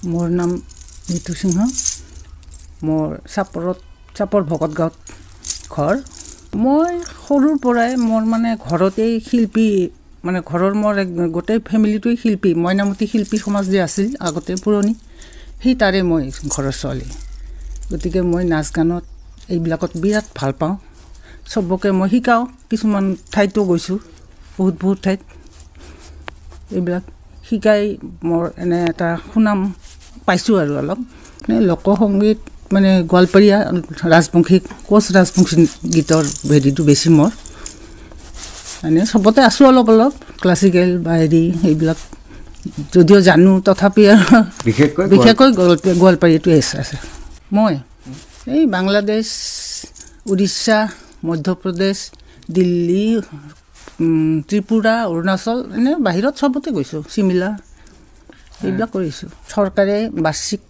মোৰ নাম নিতু সিংহ মোৰ চাপৰ ভকত গাঁৱত ঘৰ মই সৰুৰ পৰাই মোৰ মানে ঘৰতেই শিল্পী মানে ঘৰৰ মোৰ গোটেই ফেমিলিটোই শিল্পী মইনামতি শিল্পী সমাজ যে আছিল আগতে পুৰণি সেই তাৰে মই ঘৰৰ ছোৱালী গতিকে মই নাচ গানত এইবিলাকত বিৰাট ভাল পাওঁ সবকে মই শিকাওঁ কিছুমান ঠাইতো গৈছোঁ বহুত ঠাইত এইবিলাক শিকাই মোৰ এনে এটা সুনাম পাইছোঁ আৰু অলপ লোকসংগীত মানে গোৱালপাৰীয়া ৰাজবংশী কোচ ৰাজবংশী গীতৰ হেৰিটো বেছি মোৰ মানে সবতে আছোঁ অলপ ক্লাছিকেল বা হেৰি এইবিলাক যদিও জানো তথাপি বিশেষকৈ গোৱালপাৰীটো আছে মই এই বাংলাদেশ উৰিষ্যা মধ্যপ্ৰদেশ দিল্লী ত্ৰিপুৰা অৰুণাচল এনে বাহিৰত সবতে গৈছোঁ চিমলা এইবিলাক কৰিছোঁ চৰকাৰে বাৰ্ষিক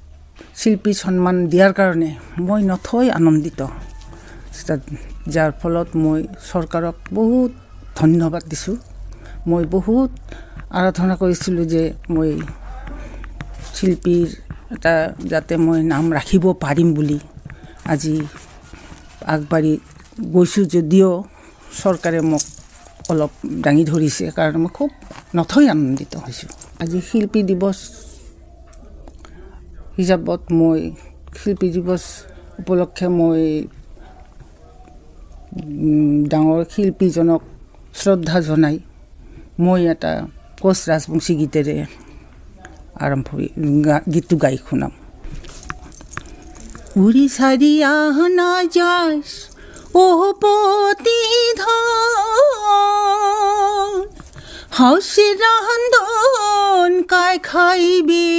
শিল্পী সন্মান দিয়াৰ কাৰণে মই নথৈ আনন্দিত যাৰ ফলত মই চৰকাৰক বহুত ধন্যবাদ দিছোঁ মই বহুত আৰাধনা কৰিছিলোঁ যে মই শিল্পীৰ এটা যাতে মই নাম ৰাখিব পাৰিম বুলি আজি আগবাঢ়ি গৈছোঁ যদিও চৰকাৰে মোক অলপ দাঙি ধৰিছে কাৰণ মই খুব নথৈ আনন্দিত হৈছোঁ আজি শিল্পী দিৱস হিচাপত মই শিল্পী দিৱস উপলক্ষে মই ডাঙৰ শিল্পীজনক শ্ৰদ্ধা জনাই মই এটা কোচ ৰাজবংশী গীতেৰে গীতটো গাই শুনাম উৰি চাৰি আহনা যাস ও পতি ধন হাউসে রান্ধন কায় খাইবি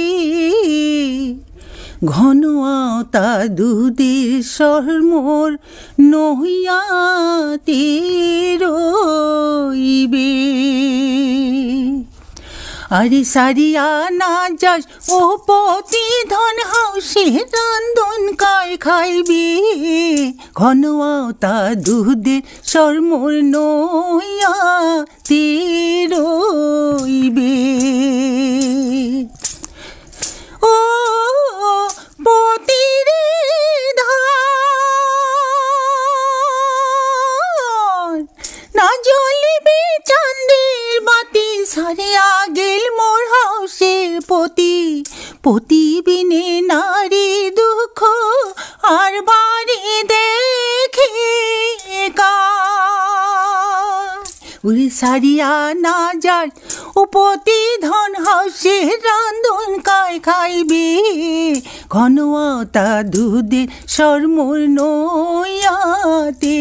ঘন আওতা দুধের সর মোর নহিয়াতে রইবে আরে সারিয়া না যাস ও পতি ধন হাউসে রান্ধন কায় খাইবি ঘন আওতা দুধের সর মোর নহিয়াতে রইবে ও পতিরে ধন না জ্বলিবে চাঁদের বাতি সারিয়া গেল মোর হাউসের পতি বিনে নারী দুঃখ আর বাড়ি দেখে উড়ি সারিয়া না যায় ও পতি ধন হাউসে রান্ধন কায় খাইবে ঘন আওতা দুধের সর মোর নইয়াতে